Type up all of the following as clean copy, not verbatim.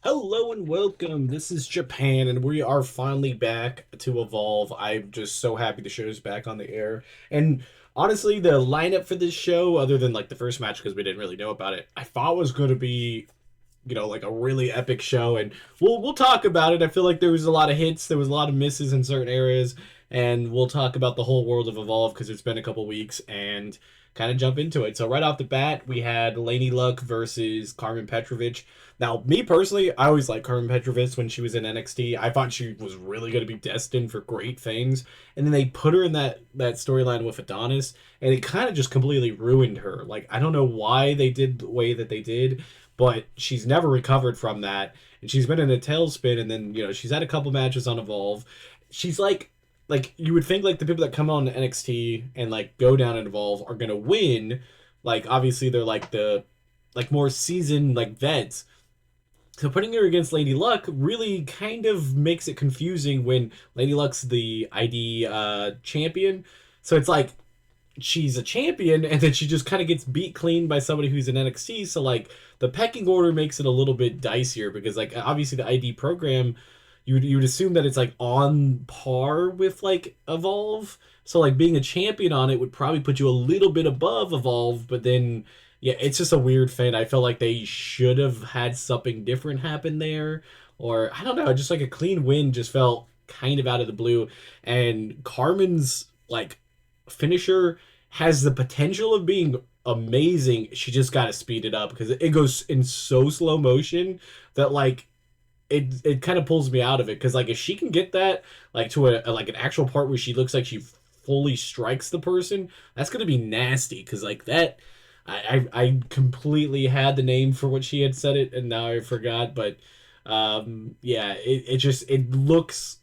Hello and welcome. This is Japan, and we are finally back to Evolve. I'm just so happy the show's back on the air. And honestly, the lineup for this show, other than like the first match because we didn't really know about it, I thought was going to be, like a really epic show. And we'll talk about it. I feel like there was a lot of hits, there was a lot of misses in certain areas, and we'll talk about the whole world of Evolve because it's been a couple weeks and kind of jump into it. So right off the bat, we had Lady Luck versus Carmen Petrovic. Now, me personally, I always liked Carmen Petrovic when she was in NXT. I thought she was really going to be destined for great things, and then they put her in that storyline with Adonis, and it kind of just completely ruined her. Like, I don't know why they did the way that they did, but she's never recovered from that, and she's been in a tailspin. And then she's had a couple matches on Evolve. She's like you would think like the people that come on NXT and like go down and Evolve are gonna win. Like obviously they're like the like more seasoned like vets. So putting her against Lady Luck really kind of makes it confusing when Lady Luck's the ID champion. So it's like she's a champion and then she just kind of gets beat clean by somebody who's in NXT. So like the pecking order makes it a little bit dicier because like obviously the ID program you would assume that it's like on par with like Evolve. So like being a champion on it would probably put you a little bit above Evolve, but then yeah, it's just a weird thing. I feel like they should have had something different happen there, or I don't know, just like a clean win just felt kind of out of the blue. And Carmen's like finisher has the potential of being amazing. She just got to speed it up because it goes in so slow motion that like it kind of pulls me out of it because like if she can get that like to a like an actual part where she looks like she fully strikes the person, that's gonna be nasty because like that I completely had the name for what she had said it and now I forgot. But yeah, it just it looks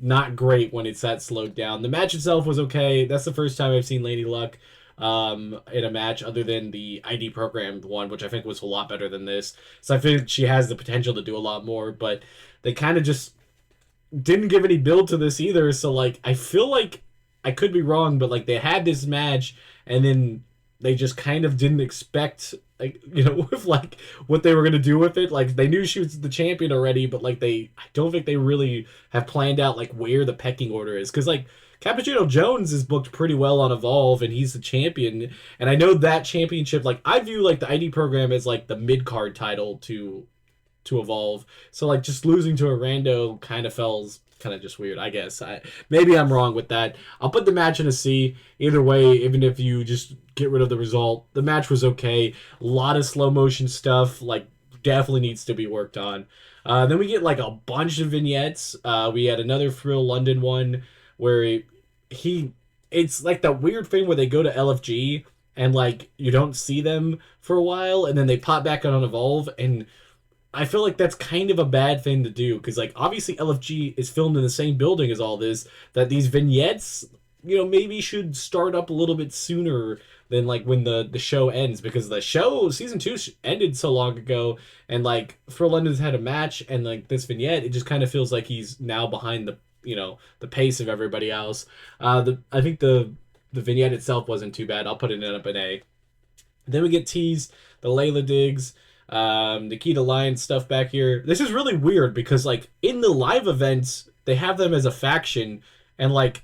not great when it's that slowed down. The match itself was okay. That's the first time I've seen Lady Luck in a match other than the ID programmed one, which I think was a lot better than this. So I think she has the potential to do a lot more, but they kind of just didn't give any build to this either. So like I feel like I could be wrong, but like they had this match and then they just kind of didn't expect like with like what they were gonna do with it. Like they knew she was the champion already, but like I don't think they really have planned out like where the pecking order is because like Cappuccino Jones is booked pretty well on Evolve and he's the champion. And I know that championship, like I view like the ID program as like the mid card title to Evolve. So like just losing to a rando kind of feels kind of just weird, I guess. Maybe I'm wrong with that. I'll put the match in a C. Either way, even if you just get rid of the result, the match was okay. A lot of slow motion stuff, like definitely needs to be worked on. Then we get like a bunch of vignettes. We had another Thrill London one where he it's like that weird thing where they go to LFG and like you don't see them for a while and then they pop back on Evolve. And I feel like that's kind of a bad thing to do because, like, obviously LFG is filmed in the same building as all this. That these vignettes, maybe should start up a little bit sooner than like when the show ends because the show season two ended so long ago, and like for London's had a match and like this vignette, it just kind of feels like he's now behind the pace of everybody else. I think the vignette itself wasn't too bad. I'll put it in up an A. Then we get teased the Layla digs, Nikita Lyons stuff back here. This is really weird because like in the live events they have them as a faction, and like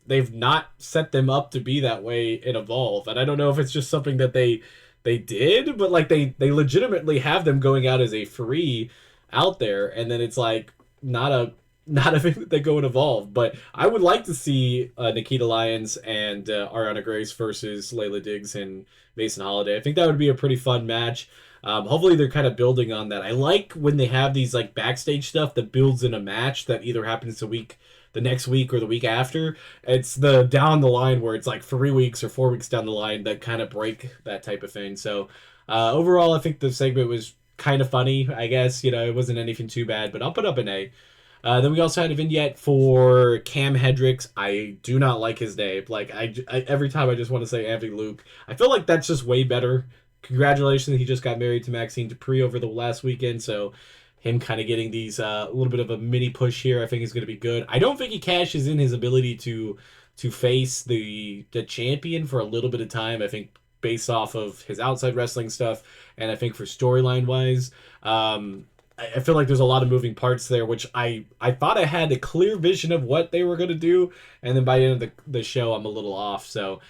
they've not set them up to be that way in Evolve. And I don't know if it's just something that they did, but like they legitimately have them going out as a free out there, and then it's like not a thing that they go and Evolve. But I would like to see Nikita Lyons and Ariana Grace versus Layla Diggs and Mason Holiday. I think that would be a pretty fun match. Hopefully they're kind of building on that. I like when they have these like backstage stuff that builds in a match that either happens the next week or the week after. It's the down the line where it's like 3 weeks or 4 weeks down the line that kind of break that type of thing. So overall, I think the segment was kind of funny. I guess it wasn't anything too bad, but I'll put up an A. Then we also had a vignette for Cam Hendricks. I do not like his name. Like I every time I just want to say Anthony Luke. I feel like that's just way better. Congratulations, he just got married to Maxine Dupree over the last weekend. So him kind of getting these a little bit of a mini push here, I think is going to be good. I don't think he cashes in his ability to face the champion for a little bit of time. I think based off of his outside wrestling stuff, and I think for storyline wise. I feel like there's a lot of moving parts there, which I thought I had a clear vision of what they were going to do, and then by the end of the show, I'm a little off. So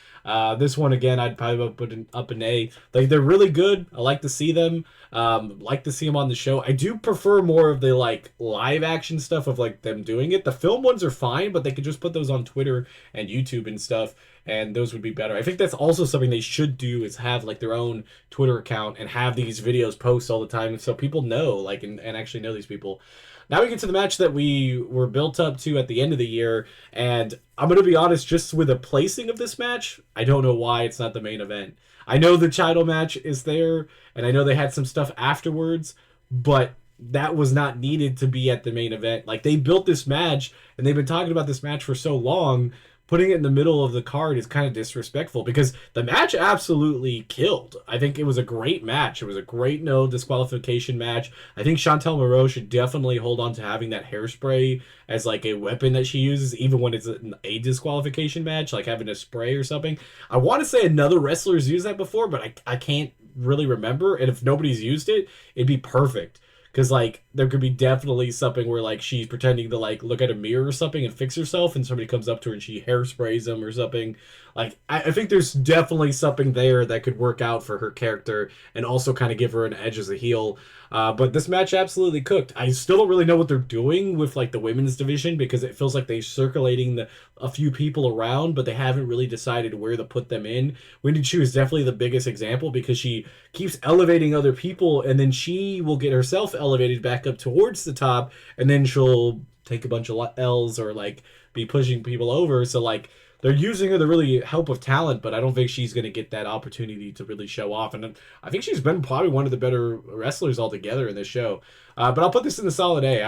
this one again, I'd probably put up an A. Like they're really good. I like to see them. Like to see them on the show. I do prefer more of the like live action stuff of like them doing it. The film ones are fine, but they could just put those on Twitter and YouTube and stuff, and those would be better. I think that's also something they should do is have like their own Twitter account and have these videos post all the time so people know like and actually know these people. Now we get to the match that we were built up to at the end of the year, and I'm gonna be honest, just with the placing of this match, I don't know why it's not the main event. I know the title match is there, and I know they had some stuff afterwards, but that was not needed to be at the main event. Like they built this match, and they've been talking about this match for so long. Putting it in the middle of the card is kind of disrespectful because the match absolutely killed. I think it was a great match. It was a great no disqualification match. I think Chantel Moreau should definitely hold on to having that hairspray as like a weapon that she uses, even when it's a disqualification match, like having a spray or something. I want to say another wrestler's used that before, but I can't really remember. And if nobody's used it, it'd be perfect. Because, like, there could be definitely something where, like, she's pretending to, like, look at a mirror or something and fix herself, and somebody comes up to her and she hairsprays them or something. Like, I think there's definitely something there that could work out for her character and also kind of give her an edge as a heel. But this match absolutely cooked. I still don't really know what they're doing with, like, the women's division because it feels like they're circulating a few people around, but they haven't really decided where to put them in. Wendy Chu is definitely the biggest example because she keeps elevating other people, and then she will get herself elevated back up towards the top, and then she'll take a bunch of L's or like be pushing people over. So like they're using her to really help with talent, but I don't think she's going to get that opportunity to really show off. And I think she's been probably one of the better wrestlers altogether in this show. But I'll put this in the solid A.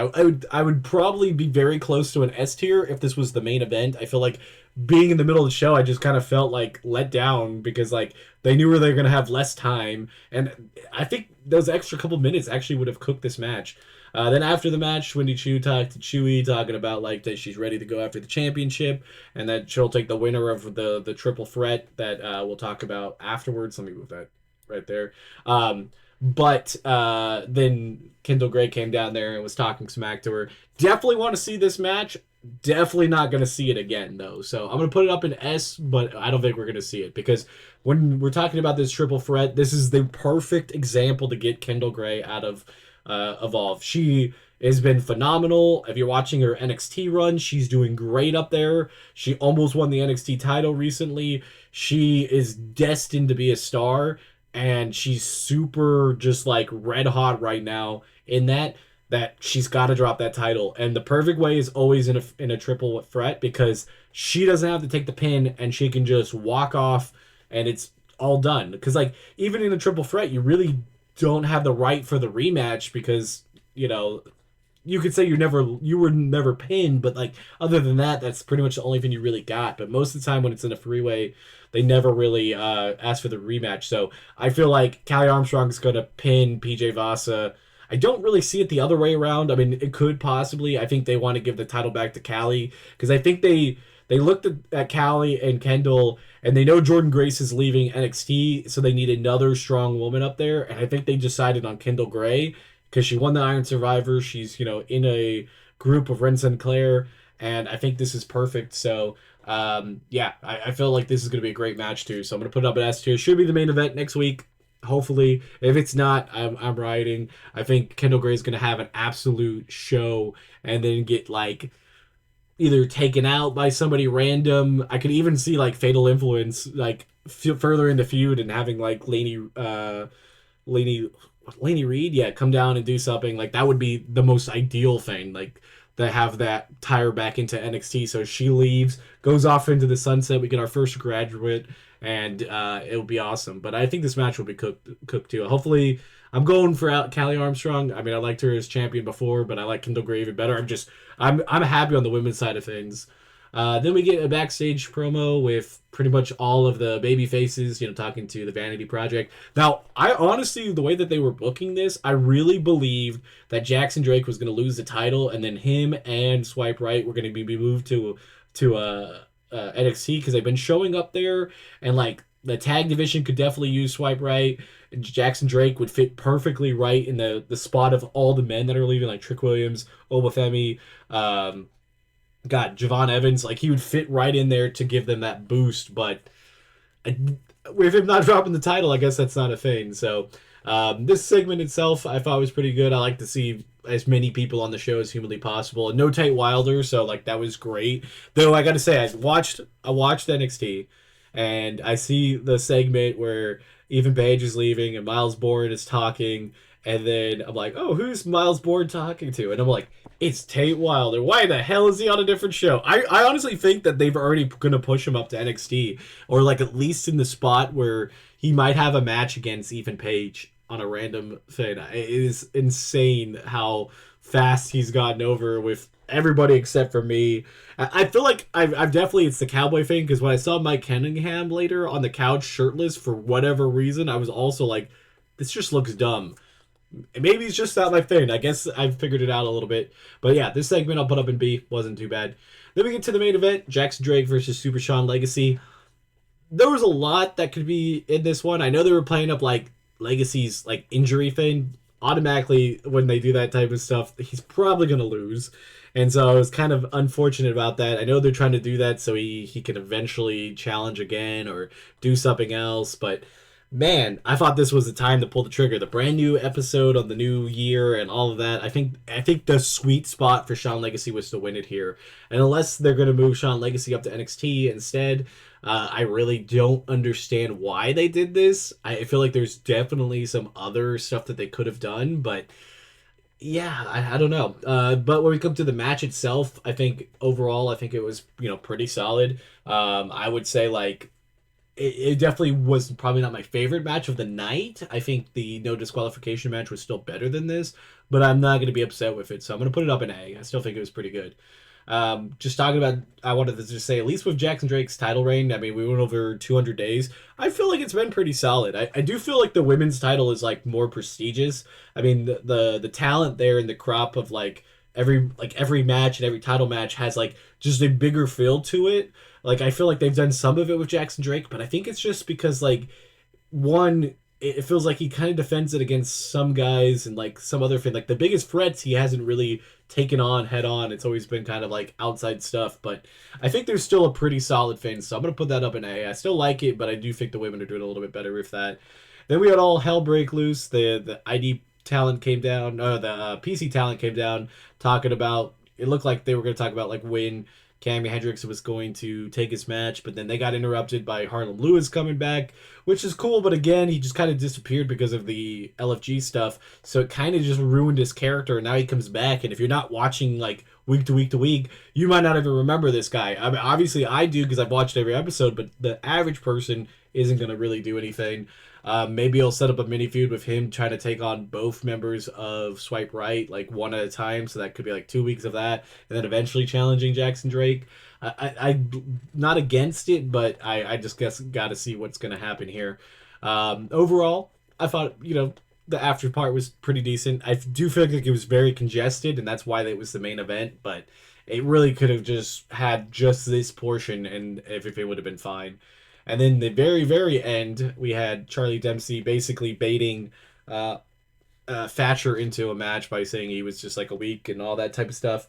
I would probably be very close to an S tier if this was the main event. I feel like being in the middle of the show, I just kind of felt like let down because like they knew where they were going to have less time, and I think those extra couple minutes actually would have cooked this match. Then after the match, Wendy Chu talked to Chewy, talking about like that she's ready to go after the championship, and that she'll take the winner of the triple threat that we'll talk about afterwards. Let me move that right there. But then Kendall Gray came down there and was talking smack to her. Definitely want to see this match. Definitely not going to see it again, though. So I'm going to put it up in S, but I don't think we're going to see it because when we're talking about this triple threat, this is the perfect example to get Kendall Gray out of Evolve. She has been phenomenal. If you're watching her NXT run, she's doing great up there. She almost won the NXT title recently. She is destined to be a star, and she's super just like red hot right now in that she's got to drop that title. And the perfect way is always in a triple threat because she doesn't have to take the pin and she can just walk off and it's all done. Because like even in a triple threat, you really don't have the right for the rematch because, you know, you could say you were never pinned, but like other than that, that's pretty much the only thing you really got. But most of the time when it's in a three-way, they never really ask for the rematch. So I feel like Callie Armstrong is going to pin PJ Vasa. I don't really see it the other way around. I mean, it could possibly. I think they want to give the title back to Callie because I think they looked at Callie and Kendall, and they know Jordan Grace is leaving NXT, so they need another strong woman up there. And I think they decided on Kendall Gray because she won the Iron Survivor. She's, you know, in a group of Ren Sinclair, and I think this is perfect. So, yeah, I feel like this is going to be a great match, too. So I'm going to put it up at S tier. Should be the main event next week. Hopefully, if it's not, I'm riding. I think Kendall Gray is going to have an absolute show and then get like either taken out by somebody random. I could even see like Fatal Influence like further in the feud and having like Laney Reed, yeah, come down and do something like that would be the most ideal thing. Like to have that tie her back into NXT, so she leaves, goes off into the sunset. We get our first graduate, and it'll be awesome. But I think this match will be cooked too. Hopefully, I'm going for Callie Armstrong. I mean, I liked her as champion before, but I like Kendall Gray even better. I'm happy on the women's side of things. Then we get a backstage promo with pretty much all of the baby faces, you know, talking to the Vanity Project. Now, I honestly, the way that they were booking this, I really believed that Jackson Drake was going to lose the title, and then him and Swipe Right were going to be moved to NXT because they've been showing up there, and like The tag division could definitely use Swipe Right. Jackson Drake would fit perfectly right in the spot of all the men that are leaving, like Trick Williams, Obafemi, um, God, Javon Evans. Like he would fit right in there to give them that boost. But with him not dropping the title, I guess that's not a thing. So this segment itself, I thought was pretty good. I like to see as many people on the show as humanly possible. And no Tate Wilder, so like that was great. Though I got to say, I watched NXT, and I see the segment where Ethan Page is leaving and Miles Bourne is talking, and then I'm like, oh, who's Miles Bourne talking to? And I'm like, it's Tate Wilder. Why the hell is he on a different show? I honestly think that they've already going to push him up to NXT, or like at least in the spot where he might have a match against Ethan Page on a random thing. It is insane how fast he's gotten over with everybody except for me. I feel like I've definitely, it's the cowboy thing, because when I saw Mike Cunningham later on the couch shirtless for whatever reason, I was also like, this just looks dumb. Maybe it's just not my thing. I guess I've figured it out a little bit. But yeah, this segment I'll put up in B. Wasn't too bad. Then we get to the main event, Jackson Drake versus Super Sean Legacy. There was a lot that could be in this one. I know they were playing up like Legacy's like injury thing. Automatically, when they do that type of stuff, he's probably gonna lose. And so I was kind of unfortunate about that. I know they're trying to do that so he can eventually challenge again or do something else, but man, I thought this was the time to pull the trigger. The brand new episode on the new year and all of that. I think the sweet spot for Sean Legacy was to win it here. And unless they're going to move Sean Legacy up to NXT instead, I really don't understand why they did this. I feel like there's definitely some other stuff that they could have done, but yeah, I don't know. But when we come to the match itself, I think overall, I think it was pretty solid. I would say like it definitely was probably not my favorite match of the night. I think the no disqualification match was still better than this, but I'm not going to be upset with it, so I'm going to put it up in A. I still think it was pretty good. Just talking about, I wanted to just say, at least with Jackson Drake's title reign, I mean, we went over 200 days. I feel like it's been pretty solid. I do feel like the women's title is like more prestigious. I mean, the talent there in the crop of every match and every title match has like just a bigger feel to it. Like I feel like they've done some of it with Jackson Drake, but I think it's just because like one, it feels like he kind of defends it against some guys and like some other thing. Like the biggest threats he hasn't really taken on head on. It's always been kind of like outside stuff, but I think there's still a pretty solid thing. So I'm gonna put that up in A. I still like it, but I do think the women are doing a little bit better with that. Then we had all hell break loose. The ID talent came down. No, the PC talent came down talking about. It looked like they were going to talk about like when Cammy Hendricks was going to take his match, but then they got interrupted by Harlem Lewis coming back, which is cool, but again, he just kind of disappeared because of the LFG stuff, so it kind of just ruined his character, and now he comes back, and if you're not watching, like, week to week to week, you might not even remember this guy. I mean, obviously I do because I've watched every episode, but the average person isn't going to really do anything. Maybe he'll set up a mini feud with him trying to take on both members of Swipe Right, like one at a time. So that could be like 2 weeks of that, and then eventually challenging Jackson Drake. I'm not against it, but I just guess got to see what's going to happen here. Overall, I thought the after part was pretty decent. I do feel like it was very congested, and that's why it was the main event. But it really could have just had just this portion, and everything would have been fine. And then the very, very end, we had Charlie Dempsey basically baiting Thatcher into a match by saying he was just like a week and all that type of stuff.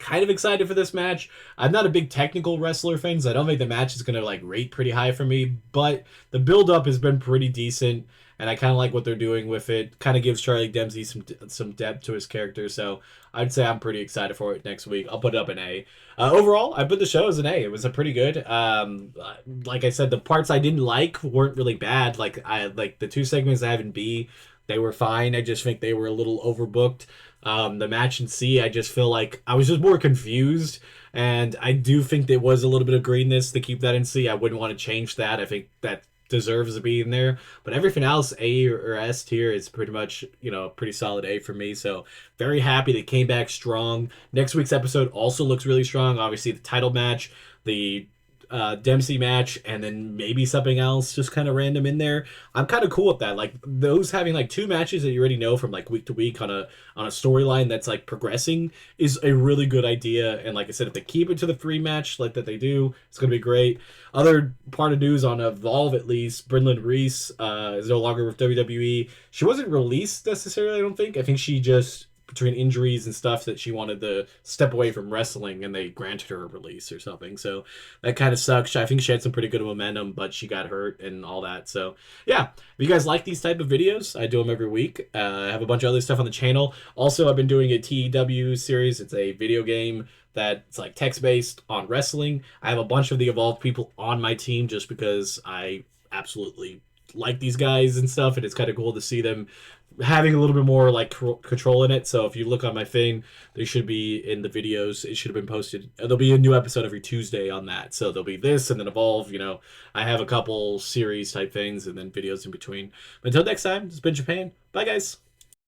Kind of excited for this match. I'm not a big technical wrestler fan, so I don't think the match is going to like rate pretty high for me, but the build-up has been pretty decent, and I kind of like what they're doing with it. Kind of gives Charlie Dempsey some depth to his character, so I'd say I'm pretty excited for it next week. I'll put it up in A. Overall, I put the show as an A. It was a pretty good. Like I said, the parts I didn't like weren't really bad. Like the two segments I have in B, they were fine. I just think they were a little overbooked. The match in C, I just feel like I was just more confused, and I do think there was a little bit of greenness to keep that in C. I wouldn't want to change that. I think that deserves to be in there, but everything else, A or S tier, is pretty much pretty solid A for me. So very happy they came back strong. Next week's episode also looks really strong. Obviously the title match, the Dempsey match and then maybe something else just kind of random in there. I'm kind of cool with that. Like those having like two matches that you already know from like week to week on a storyline that's like progressing is a really good idea. And like I said, if they keep it to the three match like that they do, it's gonna be great. Other part of news on Evolve, at least, Brynlyn Reese is no longer with WWE. She wasn't released necessarily, I don't think. I think she just, between injuries and stuff, that she wanted to step away from wrestling and they granted her a release or something. So that kind of sucks. I think she had some pretty good momentum, but she got hurt and all that. So yeah, if you guys like these type of videos, I do them every week. I have a bunch of other stuff on the channel. Also, I've been doing a TEW series. It's a video game that's like text-based on wrestling. I have a bunch of the Evolved people on my team just because I absolutely like these guys and stuff, and it's kind of cool to see them having a little bit more like control in it. So if you look on my thing, they should be in the videos. It should have been posted. There'll be a new episode every Tuesday on that. So there'll be this and then Evolve. You know, I have a couple series type things and then videos in between. But until next time, it's been Japan. Bye, guys.